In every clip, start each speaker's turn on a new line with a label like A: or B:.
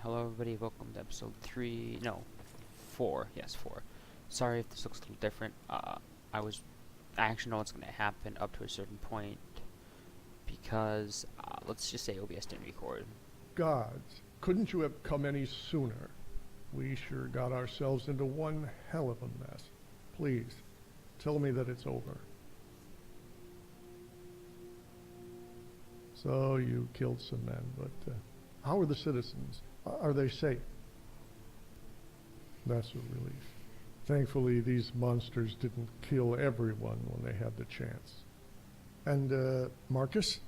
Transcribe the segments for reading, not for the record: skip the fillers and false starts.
A: Hello everybody, welcome to episode 3, no, 4, yes 4. Sorry if this looks a little different. I actually know what's going to happen up to a certain point because, let's just say OBS didn't record.
B: Gods, couldn't you have come any sooner? We sure got ourselves into one hell of a mess. Please, tell me that it's over. So you killed some men, but how are the citizens? Are they safe? That's a relief. Thankfully, these monsters didn't kill everyone when they had the chance. And, Marcus?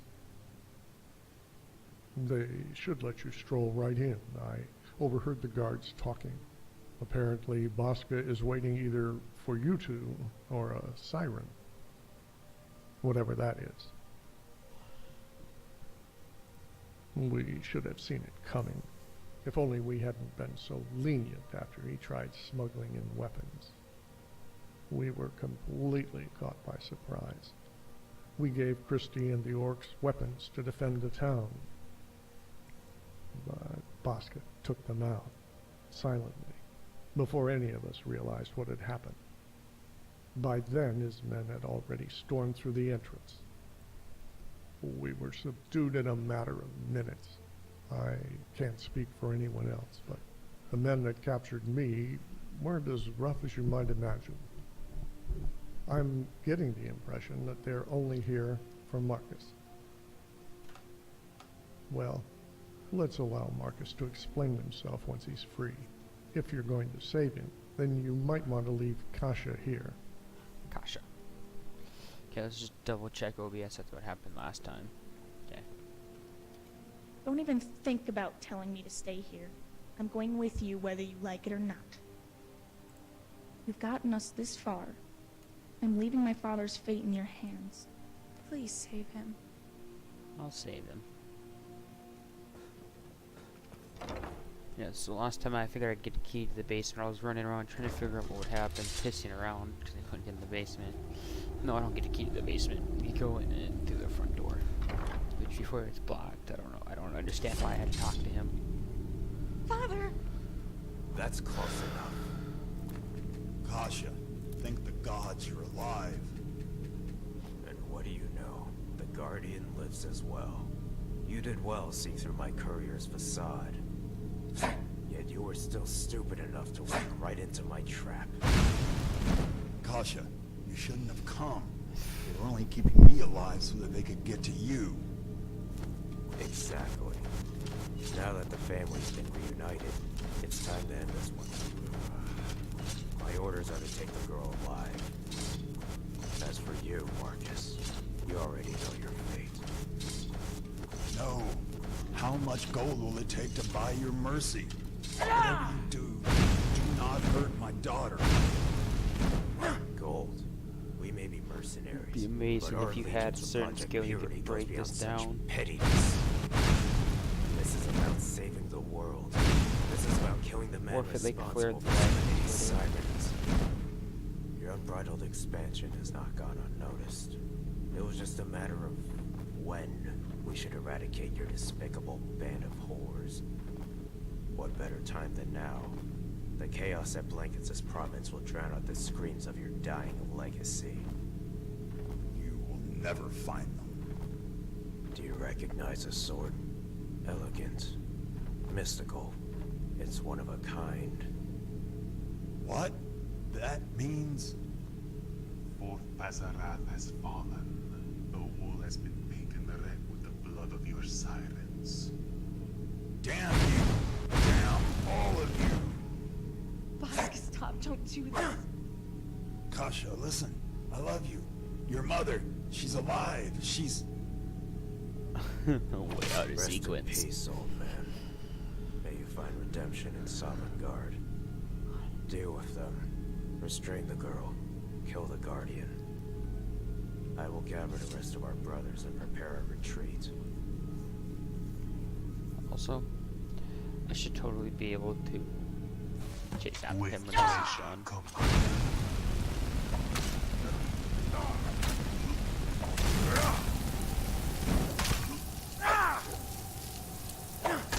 B: They should let you stroll right in. I overheard the guards talking. Apparently, Bosca is waiting either for you two or a siren. Whatever that is. We should have seen it coming. If only we hadn't been so lenient after he tried smuggling in weapons. We were completely caught by surprise. We gave Christie and the orcs weapons to defend the town. But Bosca took them out, silently, before any of us realized what had happened. By then, his men had already stormed through the entrance. We were subdued in a matter of minutes. I can't speak for anyone else, but the men that captured me weren't as rough as you might imagine. I'm getting the impression that they're only here for Marcus. Well, let's allow Marcus to explain himself once he's free. If you're going to save him, then you might want to leave Kasha here.
A: Kasha. Okay, let's just double check OBS. That's what happened last time. Okay.
C: Don't even think about telling me to stay here. I'm going with you whether you like it or not. You've gotten us this far. I'm leaving my father's fate in your hands. Please save him.
A: I'll save him. Yeah, so last time I figured I'd get a key to the basement. I was running around trying to figure out what would happen, pissing around because I couldn't get in the basement. No, I don't get a key to the basement. You go in and through the front door, which before it's blocked. I don't know. I don't understand why I had to talk to him.
C: Father!
D: That's close enough.
E: Kasha, thank the gods you're alive.
D: And what do you know? The Guardian lives as well. You did well seeing through my courier's facade. Yet you were still stupid enough to walk right into my trap.
E: Kasha, you shouldn't have come. They were only keeping me alive so that they could get to you.
D: Exactly. Now that the family's been reunited, it's time to end this one. My orders are to take the girl alive. As for you, Marcus, you already know your fate.
E: No. How much gold will it take to buy your mercy? Whatever you do not hurt my daughter.
D: Gold. We may be mercenaries.
A: It'd be amazing
D: but
A: if you
D: our
A: had
D: allegiance to
A: certain
D: Project
A: skill you
D: Purity
A: could
D: goes
A: break
D: beyond
A: this
D: such
A: down.
D: Pettiness. This is about saving the world. This is about killing the man
A: Or if it, like,
D: responsible
A: cleared
D: for
A: the
D: so
A: way.
D: many sirens. Your unbridled expansion has not gone unnoticed. It was just a matter of when we should eradicate your despicable band of whores. What better time than now? The chaos that blankets this province will drown out the screams of your dying legacy.
E: You will never find them.
D: Do you recognize a sword? Elegant. Mystical. It's one of a kind.
E: What? That means...
F: Fort Bazarath has fallen. The wall has been painted red with the blood of your sirens.
E: Damn you! Damn all of you!
C: Bosca, stop. Don't do this.
E: Kasha, listen. I love you. Your mother, she's alive. She's...
A: Way out of
D: Rest
A: sequence.
D: in peace, old man. May you find redemption in Sovngarde. Deal with them. Restrain the girl. Kill the Guardian. I will gather the rest of our brothers and prepare a retreat.
A: Also, I should totally be able to chase after
F: With
A: him when this is
F: nation
A: done.
F: come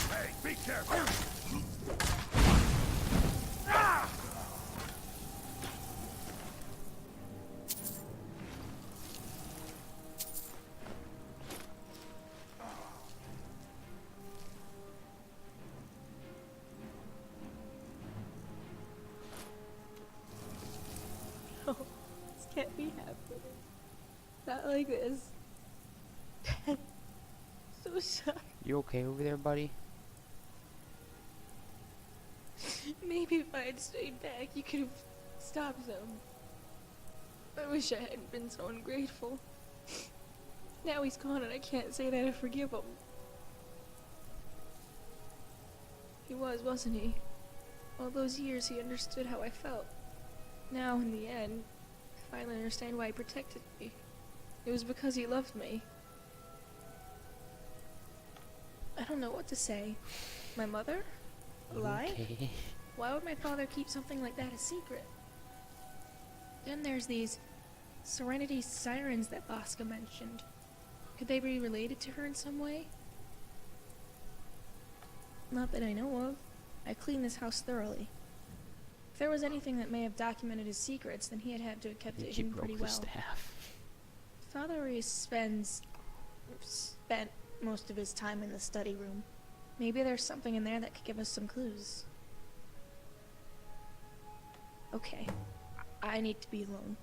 E: Hey, be careful!
G: can't be happening. Not like this. Dad, so sorry.
A: You okay over there, buddy?
G: Maybe if I had stayed back, you could have stopped them. I wish I hadn't been so ungrateful. Now he's gone and I can't say that I forgive him. He was, wasn't he? All those years he understood how I felt. Now, in the end, I finally understand why he protected me. It was because he loved me. I don't know what to say. My mother? Alive?
A: Okay.
G: Why would my father keep something like that a secret? Then there's these Serenity sirens that Bosca mentioned. Could they be related to her in some way? Not that I know of. I cleaned this house thoroughly. If there was anything that may have documented his secrets, then he'd have to have kept
A: You
G: it
A: keep
G: hidden
A: broke
G: pretty
A: the
G: well.
A: staff.
G: Father always spent most of his time in the study room. Maybe there's something in there that could give us some clues. Okay, I need to be alone.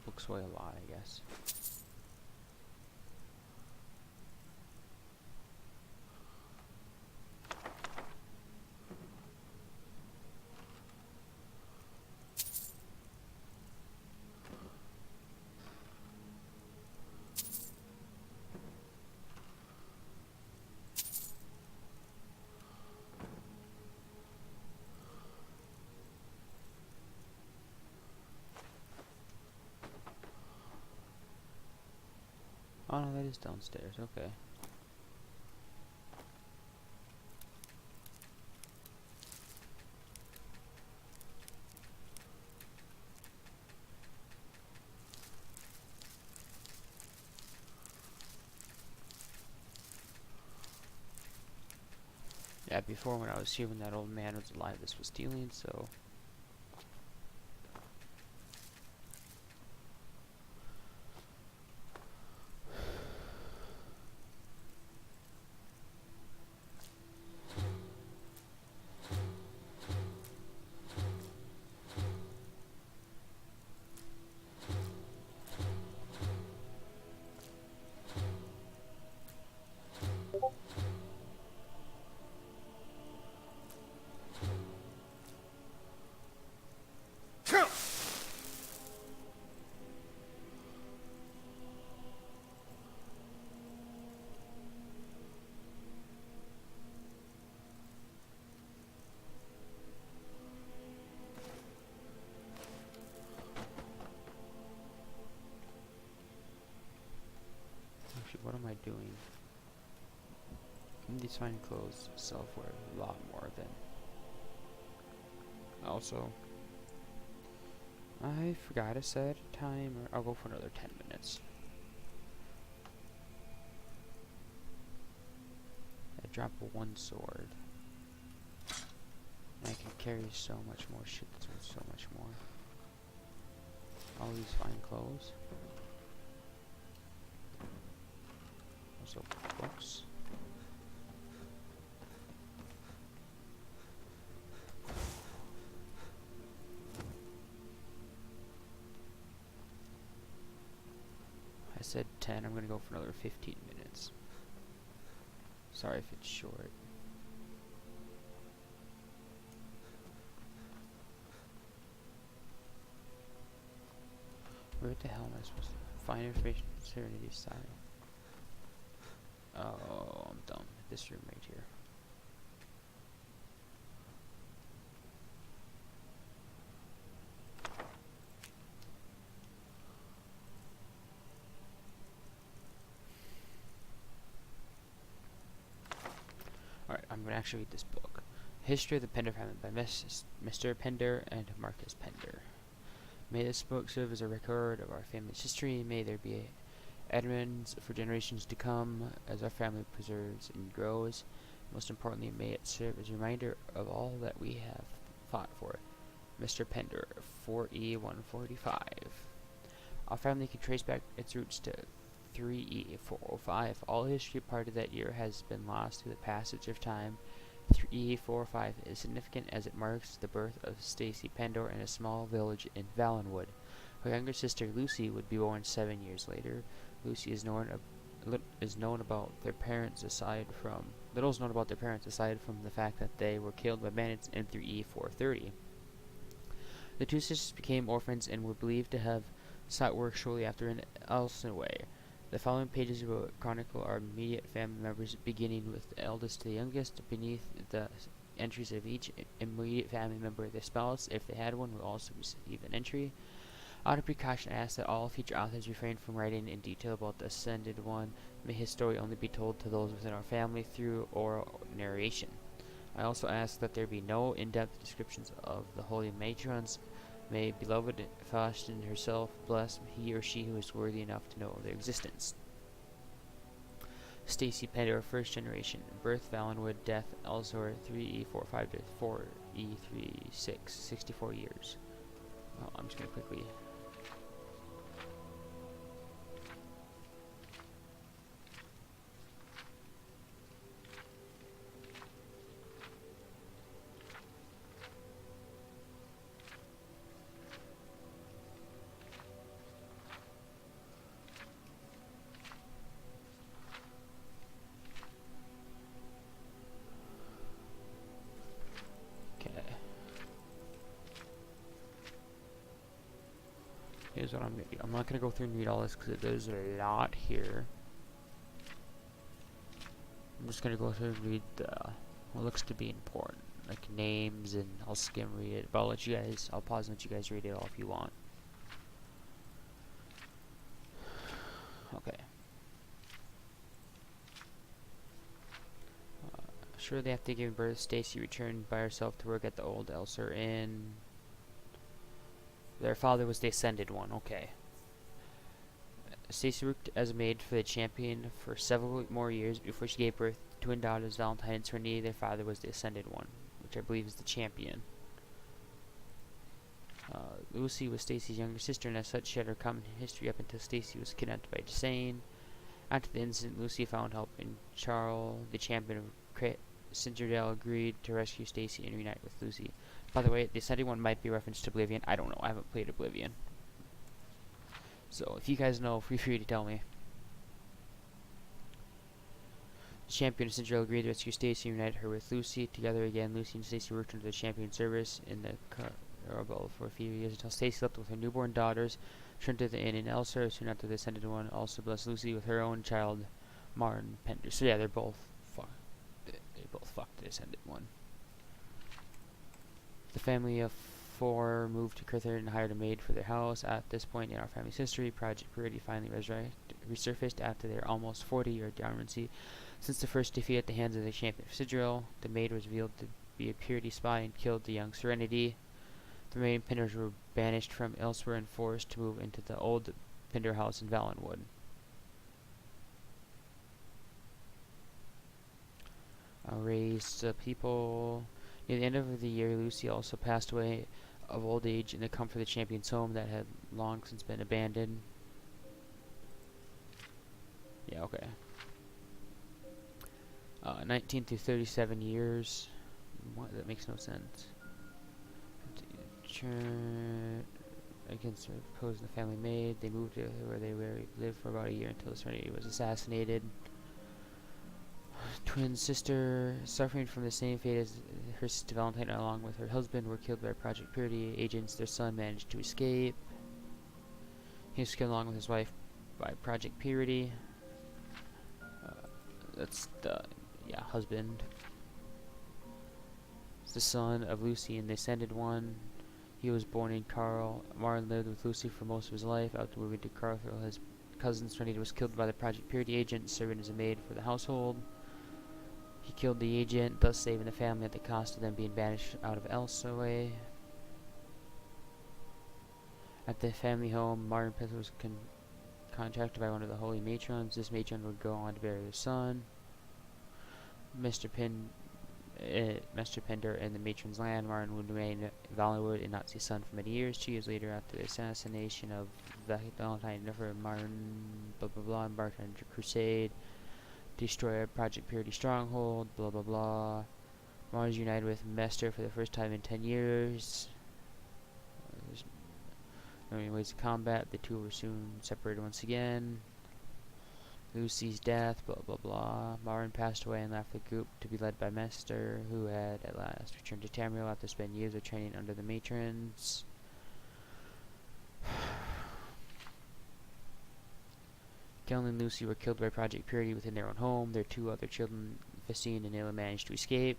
A: Books weigh a lot, I guess. Oh no, that is downstairs, okay. Yeah, before when I was here when that old man was alive, this was stealing, so... Actually, what am I doing? These fine clothes sell for a lot more than... Also, I forgot to set a timer. I'll go for another 10 minutes. I drop one sword. And I can carry so much more shit that's worth so much more. All these fine clothes. Also books. I said 10, I'm gonna go for another 15 minutes. Sorry if it's short. Where the hell am I supposed to find information on Serenity's side? Oh, I'm dumb. This room right here. gonna actually read this book. History of the Pender Family by Mr. Pender and Marcus Pender. May this book serve as a record of our family's history. May there be admirns for generations to come as our family preserves and grows. Most importantly, may it serve as a reminder of all that we have fought for. Mr. Pender, 4E145. Our family can trace back its roots to 3E405. All history part of that year has been lost through the passage of time. 3E405 is significant as it marks the birth of Stacy Pender in a small village in Valenwood. Her younger sister Lucy would be born 7 years later. Lucy is known about their parents aside from little is known about their parents aside from the fact that they were killed by bandits in 3E430. The two sisters became orphans and were believed to have sought work shortly after in Elsewhere. The following pages will chronicle our immediate family members, beginning with the eldest to the youngest. Beneath the entries of each immediate family member, their spouse, if they had one, will also receive an entry. Out of precaution, I ask that all future authors refrain from writing in detail about the Ascended One. May his story only be told to those within our family through oral narration. I also ask that there be no in-depth descriptions of the holy matrons. May beloved Faustin herself bless he or she who is worthy enough to know of their existence. Stacy Pender, first generation. Birth Valenwood, death Elsor, 3E45 to 4E36, 64 years. Well, I'm just going to quickly... Here's what I'm going to do. I'm not going to go through and read all this because there's a lot here. I'm just going to go through and read what looks to be important, like names, and I'll skim read it. But I'll pause and let you guys read it all if you want. Okay. Shortly after giving birth, Stacy returned by herself to work at the old Elser Inn. Their father was the Ascended One, okay. Stacy worked as a maid for the champion for several more years before she gave birth to twin daughters, Valentine and Serenity. Their father was the Ascended One, which I believe is the champion. Lucy was Stacy's younger sister, and as such she had her common history up until Stacy was kidnapped by Desane. After the incident, Lucy found help in Charles, the champion of Cinterdale, agreed to rescue Stacy and reunite with Lucy. By the way, the Ascended One might be a reference to Oblivion. I don't know. I haven't played Oblivion. So, if you guys know, feel free to tell me. The champion of Cinterdale agreed to rescue Stacy and reunite her with Lucy. Together again, Lucy and Stacy worked under the champion service in the Carabel for a few years until Stacy left with her newborn daughters, returned to the inn in Elser. Soon after, the Ascended One also blessed Lucy with her own child, Martin Pender. So yeah, they're both fucked the Ascended One. The family of 4 moved to Crither and hired a maid for their house. At this point in our family's history, Project Purity finally resurfaced after their almost 40-year dormancy. Since the first defeat at the hands of the champion of Sigil, the maid was revealed to be a Purity spy and killed the young Serenity. The remaining Penders were banished from elsewhere and forced to move into the old Pender house in Valenwood. Raised people... Near the end of the year, Lucy also passed away of old age in the comfort of the champion's home that had long since been abandoned. Yeah, okay. 19 through 37 years. What? That makes no sense. Against her opposing the family maid, they moved to where they lived for about a year until Serenity was assassinated. Twin sister, suffering from the same fate as her sister Valentine, along with her husband, were killed by Project Purity agents. Their son managed to escape. He was killed along with his wife by Project Purity. That's the husband. It's the son of Lucy and the Ascended One. He was born in Carl. Martin lived with Lucy for most of his life. After moving to Carthel, his cousin Serenity was killed by the Project Purity agent, serving as a maid for the household. He killed the agent, thus saving the family at the cost of them being banished out of Elseway. At the family home, Martin Pith was contracted by one of the holy matrons. This matron would go on to bury their son. Mr. Pender in the matron's land. Martin would remain Valentwood and not see his son for many years. 2 years later, after the assassination of Valentine Nefer, Martin blah blah blah embarked on a crusade, destroy Project Purity stronghold, blah blah blah. Martin is united with Mester for the first time in 10 years. There's no many ways to combat. The two were soon separated once again. Lucy's death, blah blah blah. Martin passed away and left the group to be led by Mester, who had at last returned to Tamriel after spending years of training under the matrons. Galen and Lucy were killed by Project Purity within their own home. Their 2 other children, Vestine and Ayla, managed to escape.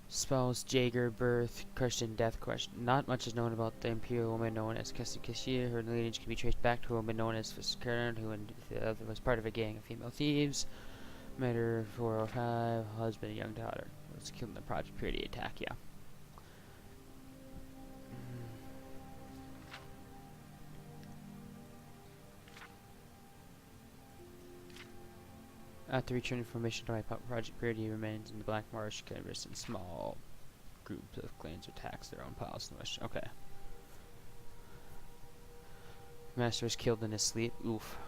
A: Spouse, Jaeger, birth, Christian, death question. Not much is known about the Imperial woman known as Kashir. Her lineage can be traced back to a woman known as Skyrim, who was part of a gang of female thieves. Met her 405, husband, and young daughter. Was killed in the Project Purity attack, yeah. After returning from mission to wipe out Project Purity, he remains in the Black Marsh, canvas in small groups of clans who attacks their own piles in the west. Okay. Master was killed in his sleep. Oof.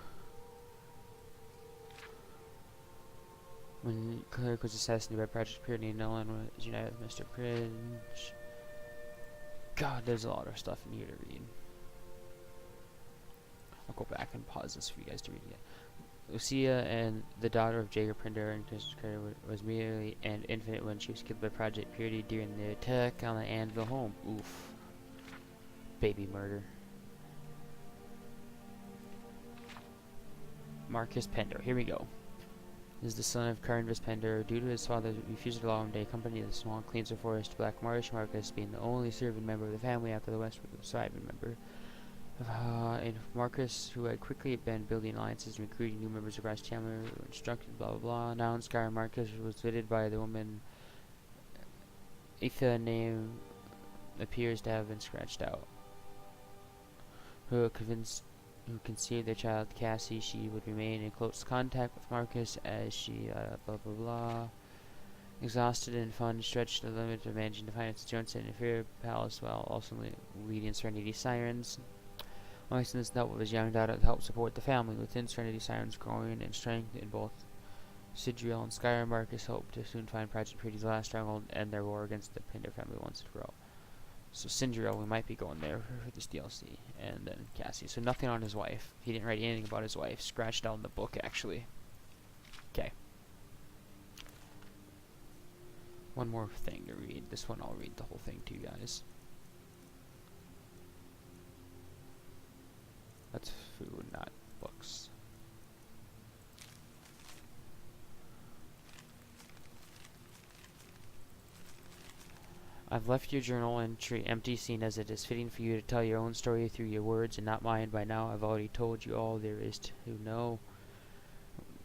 A: When Cleric was assassinated by Project Purity, Nolan was united with Mr. Cringe. God, there's a lot of stuff in here to read. I'll go back and pause this for you guys to read again. Lucia, and the daughter of Jaeger Pender and Christopher, was merely an infant when she was killed by Project Purity during the attack on the Anvil home. Oof. Baby murder. Marcus Pender. Here we go. Is the son of Carnvis Pender. Due to his father's refusal to allow him to accompany the small cleanser forest to Black Marsh, Marcus being the only surviving member of the family after the Westwood surviving member. And Marcus, who had quickly been building alliances and recruiting new members across Tamriel, instructed blah blah blah. Now in Skyrim, Marcus was visited by the woman Aetha, name appears to have been scratched out, who conceived their child Cassie. She would remain in close contact with Marcus as she blah blah blah. Exhausted and funds stretched to the limit of managing to finance Jones and Inferior Palace while also leading Serenity Sirens. Marcus dealt with his young daughter to help support the family. Within Serenity Sirens growing in strength in both Sidriel and Skyrim, Marcus hoped to soon find Project Purity's last stronghold and their war against the Pender family once and for all. So Sidriel, we might be going there for this DLC. And then Cassie. So nothing on his wife. He didn't write anything about his wife. Scratched out in the book, actually. Okay. One more thing to read. This one I'll read the whole thing to you guys. That's food, not books. I've left your journal entry empty, seeing as it is fitting for you to tell your own story through your words and not mine. By now I've already told you all there is to know.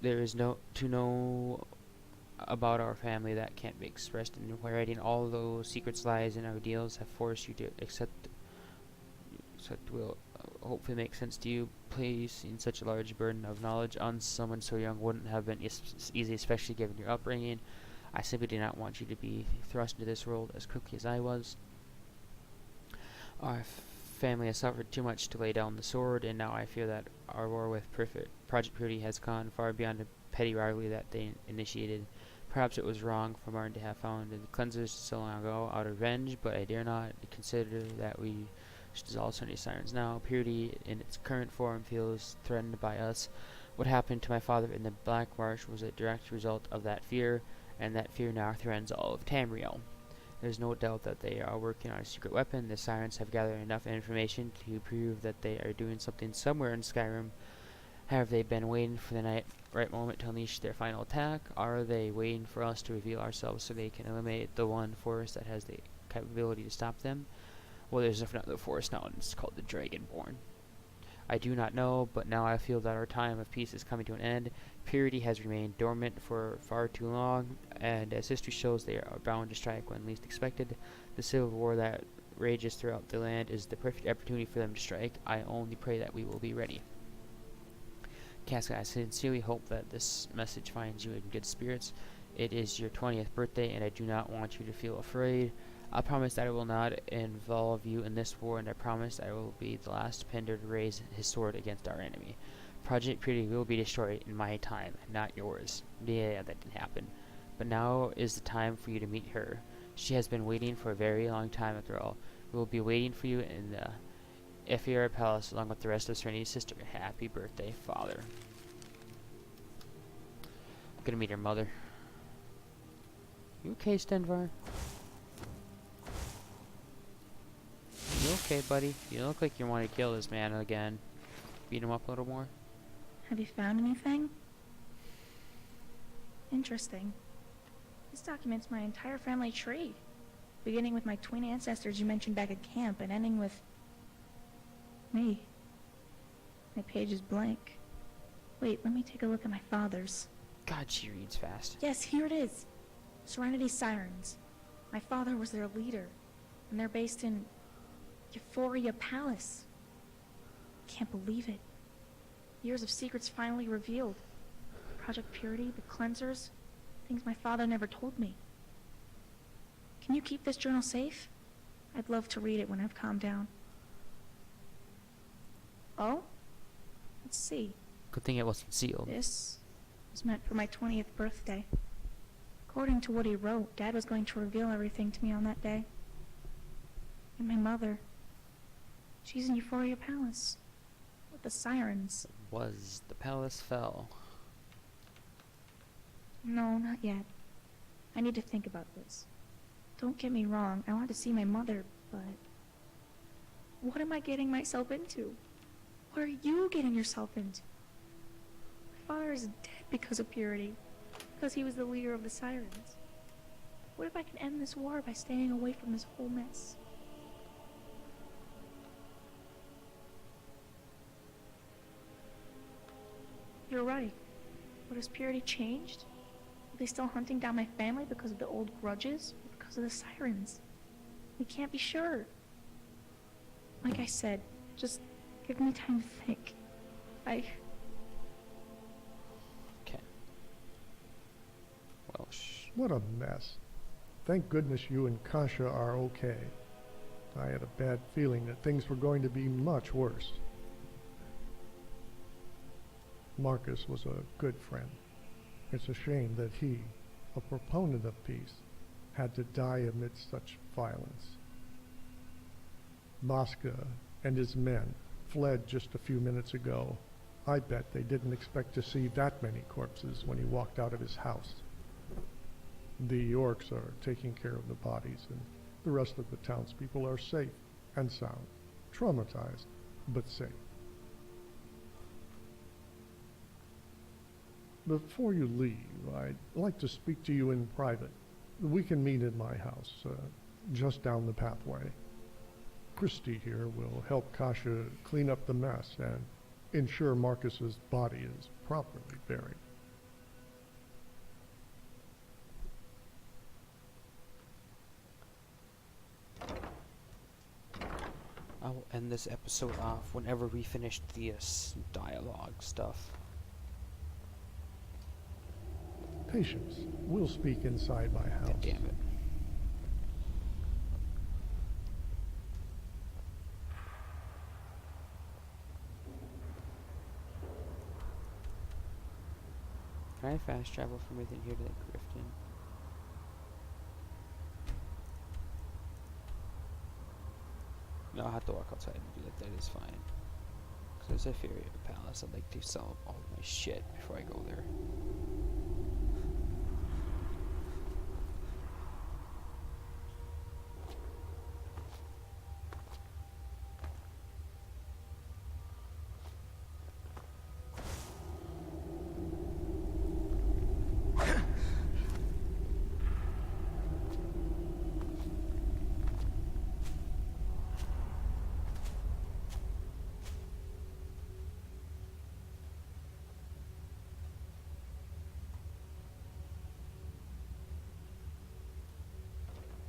A: There is no to know about our family that can't be expressed in writing. All those secrets, lies, and ideals have forced you to accept will hopefully make sense to you. Placing such a large burden of knowledge on someone so young wouldn't have been easy, especially given your upbringing. I simply do not want you to be thrust into this world as quickly as I was. Our family has suffered too much to lay down the sword, and now I fear that our war with Project Purity has gone far beyond the petty rivalry that they initiated. Perhaps it was wrong for Martin to have found the cleansers so long ago out of revenge, but I dare not consider that we should dissolve Serenity Sirens now. Purity in its current form feels threatened by us. What happened to my father in the Black Marsh was a direct result of that fear, and that fear now threatens all of Tamriel. There's no doubt that they are working on a secret weapon. The Sirens have gathered enough information to prove that they are doing something somewhere in Skyrim. Have they been waiting for the right moment to unleash their final attack? Are they waiting for us to reveal ourselves so they can eliminate the one force that has the capability to stop them? Well, there's another force now, and it's called the Dragonborn. I do not know, but now I feel that our time of peace is coming to an end. Purity has remained dormant for far too long, and as history shows, they are bound to strike when least expected. The civil war that rages throughout the land is the perfect opportunity for them to strike. I only pray that we will be ready. Casca, I sincerely hope that this message finds you in good spirits. It is your 20th birthday, and I do not want you to feel afraid. I promise that I will not involve you in this war, and I promise I will be the last Pender to raise his sword against our enemy. Project Purity will be destroyed in my time, not yours. Yeah, that didn't happen. But now is the time for you to meet her. She has been waiting for a very long time after all. We will be waiting for you in the Ephyra Palace along with the rest of Serenity's sister. Happy birthday, Father. I'm gonna meet her mother. You okay, Stenvar? You okay, buddy? You look like you want to kill this man again. Beat him up a little more.
C: Have you found anything? Interesting. This documents my entire family tree, beginning with my twin ancestors you mentioned back at camp and ending with me. My page is blank. Wait, let me take a look at my father's.
A: God, she reads fast.
C: Yes, here it is. Serenity Sirens. My father was their leader, and they're based in Euphoria Palace. Can't believe it. Years of secrets finally revealed. Project Purity, the cleansers, things my father never told me. Can you keep this journal safe? I'd love to read it when I've calmed down. Oh? Let's see.
A: Good thing it wasn't sealed.
C: This was meant for my 20th birthday. According to what he wrote, Dad was going to reveal everything to me on that day. And my mother, she's in Euphoria Palace with the sirens.
A: Was the palace fell?
C: No, not yet. I need to think about this. Don't get me wrong, I want to see my mother, but what am I getting myself into? What are you getting yourself into? My father is dead because of Purity, because he was the leader of the sirens. What if I can end this war by staying away from this whole mess? You're right. What, has Purity changed? Are they still hunting down my family because of the old grudges? Or because of the sirens? We can't be sure. Like I said, just give me time to think.
A: Okay. Well,
B: What a mess. Thank goodness you and Kasha are okay. I had a bad feeling that things were going to be much worse. Marcus was a good friend. It's a shame that he, a proponent of peace, had to die amidst such violence. Mosca and his men fled just a few minutes ago. I bet they didn't expect to see that many corpses when he walked out of his house. The orcs are taking care of the bodies, and the rest of the townspeople are safe and sound, traumatized, but safe. Before you leave, I'd like to speak to you in private. We can meet in my house, just down the pathway. Christy here will help Kasha clean up the mess and ensure Marcus's body is properly buried.
A: I will end this episode off whenever we finish this dialogue stuff.
B: Patience. We'll speak inside my house.
A: God damn it. Can I fast travel from within here to the Grifton? No, I'll have to walk outside and do that. That is fine. Because there's a Fury Palace. I'd like to sell all my shit before I go there.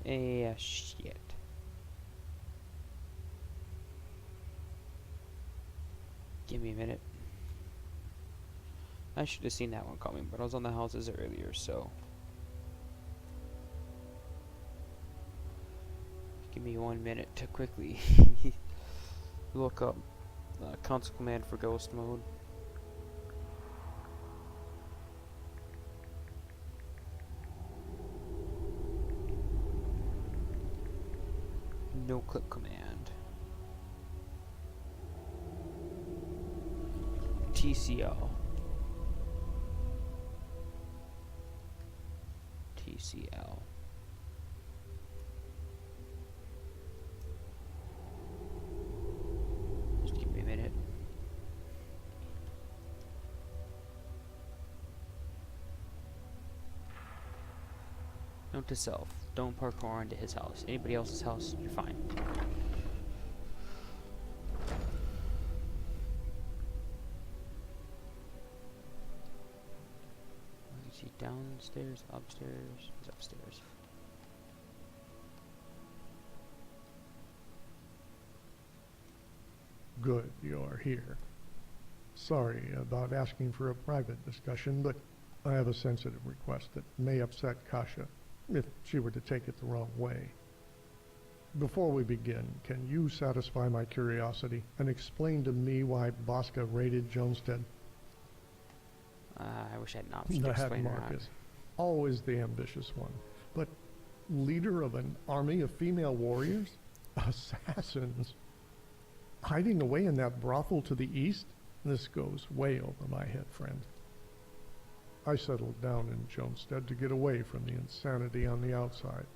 A: Shit. Give me a minute. I should have seen that one coming, but I was on the houses earlier, so. Give me 1 minute to quickly look up console command for ghost mode. No clip command. TCL. TCL. Just give me a minute. Note to self, don't parkour into his house. Anybody else's house, you're fine. Is he downstairs, upstairs? He's upstairs.
B: Good, you're here. Sorry about asking for a private discussion, but I have a sensitive request that may upset Kasha if she were to take it the wrong way. Before we begin, can you satisfy my curiosity and explain to me why Bosca raided Jonestead?
A: I wish I had an option to
B: That
A: explain or not.
B: Marcus, always the ambitious one, but leader of an army of female warriors? Assassins? Hiding away in that brothel to the east? This goes way over my head, friend. I settled down in Jonestead to get away from the insanity on the outside.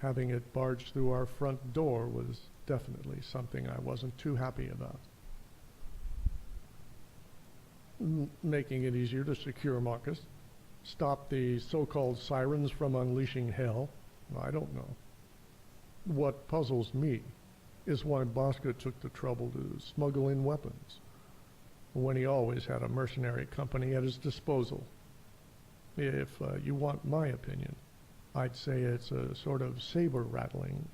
B: Having it barge through our front door was definitely something I wasn't too happy about. Making it easier to secure Marcus, stop the so-called sirens from unleashing hell, I don't know. What puzzles me is why Bosca took the trouble to smuggle in weapons, when he always had a mercenary company at his disposal. If you want my opinion, I'd say it's a sort of saber rattling.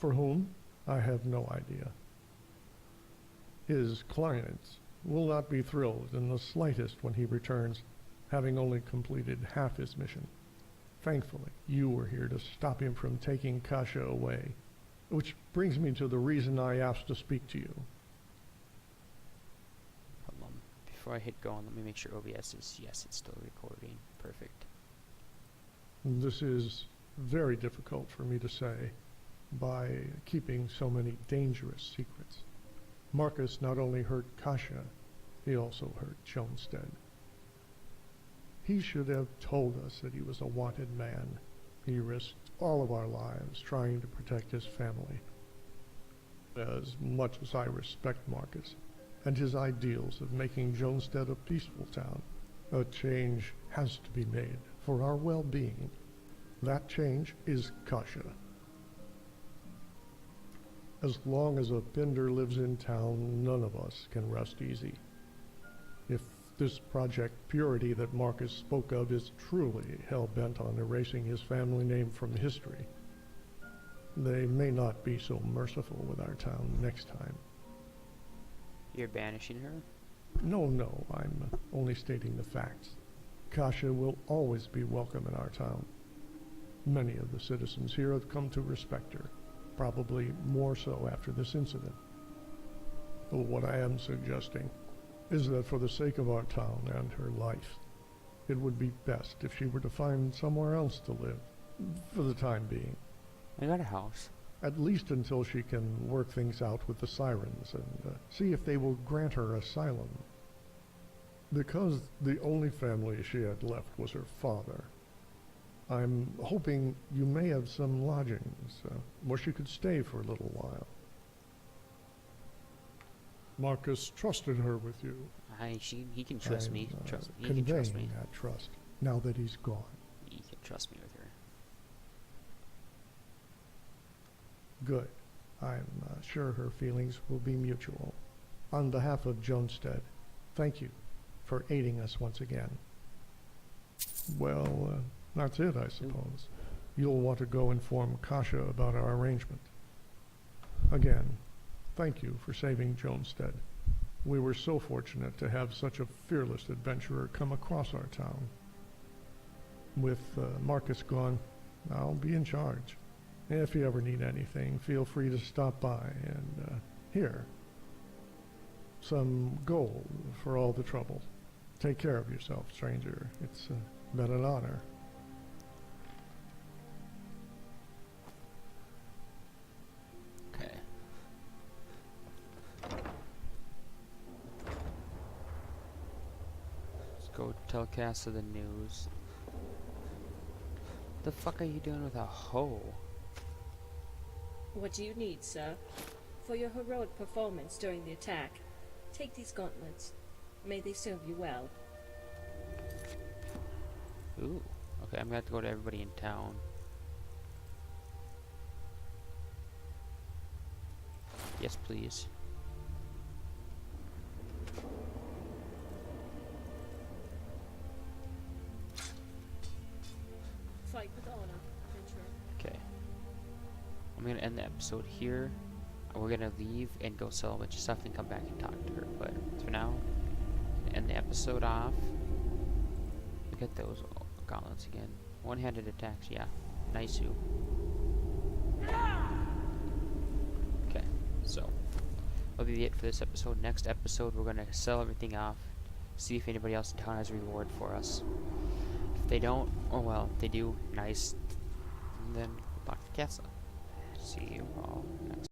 B: For whom? I have no idea. His clients will not be thrilled in the slightest when he returns, having only completed half his mission. Thankfully, you were here to stop him from taking Kasha away, which brings me to the reason I asked to speak to you.
A: Hold on. Before I hit go on, let me make sure OBS is, yes, it's still recording. Perfect.
B: This is very difficult for me to say by keeping so many dangerous secrets. Marcus not only hurt Kasha, he also hurt Jonestead. He should have told us that he was a wanted man. He risked all of our lives trying to protect his family. As much as I respect Marcus and his ideals of making Jonestead a peaceful town, a change has to be made for our well-being. That change is Kasha. As long as a Bender lives in town, none of us can rest easy. If this Project Purity that Marcus spoke of is truly hell-bent on erasing his family name from history, they may not be so merciful with our town next time.
A: You're banishing her?
B: No, I'm only stating the facts. Kasha will always be welcome in our town. Many of the citizens here have come to respect her, probably more so after this incident. But what I am suggesting is that for the sake of our town and her life, it would be best if she were to find somewhere else to live, for the time being.
A: I got a house.
B: At least until she can work things out with the sirens and see if they will grant her asylum. Because the only family she had left was her father, I'm hoping you may have some lodgings where she could stay for a little while. Marcus trusted her with you.
A: He can trust me. Trust me. He can
B: Conveying
A: trust me.
B: that trust now that he's gone.
A: He can trust me with her.
B: Good. I'm sure her feelings will be mutual. On behalf of Jonestead, thank you for aiding us once again. Well, that's it, I suppose. you'll want to go inform Kasha about our arrangement. Again, thank you for saving Jonestead. We were so fortunate to have such a fearless adventurer come across our town. With Marcus gone, I'll be in charge. If you ever need anything, feel free to stop by and, here. Some gold for all the trouble. Take care of yourself, stranger. It's been an honor.
A: Okay. Let's go telecast to the news. The fuck are you doing with a hoe?
H: What do you need, sir? For your heroic performance during the attack, take these gauntlets. May they serve you well.
A: Ooh. Okay, I'm gonna have to go to everybody in town. Yes, please.
H: Fight with honor, adventurer.
A: Okay. I'm gonna end the episode here. We're gonna leave and go sell a bunch of stuff and come back and talk to her. But for now, end the episode off. Look at those gauntlets again. One-handed attacks, yeah. Nice you. Okay, so that'll be it for this episode. Next episode, we're gonna sell everything off. See if anybody else in town has a reward for us. If they don't, oh well, if they do, nice. And then we'll talk to Casa. See you all next.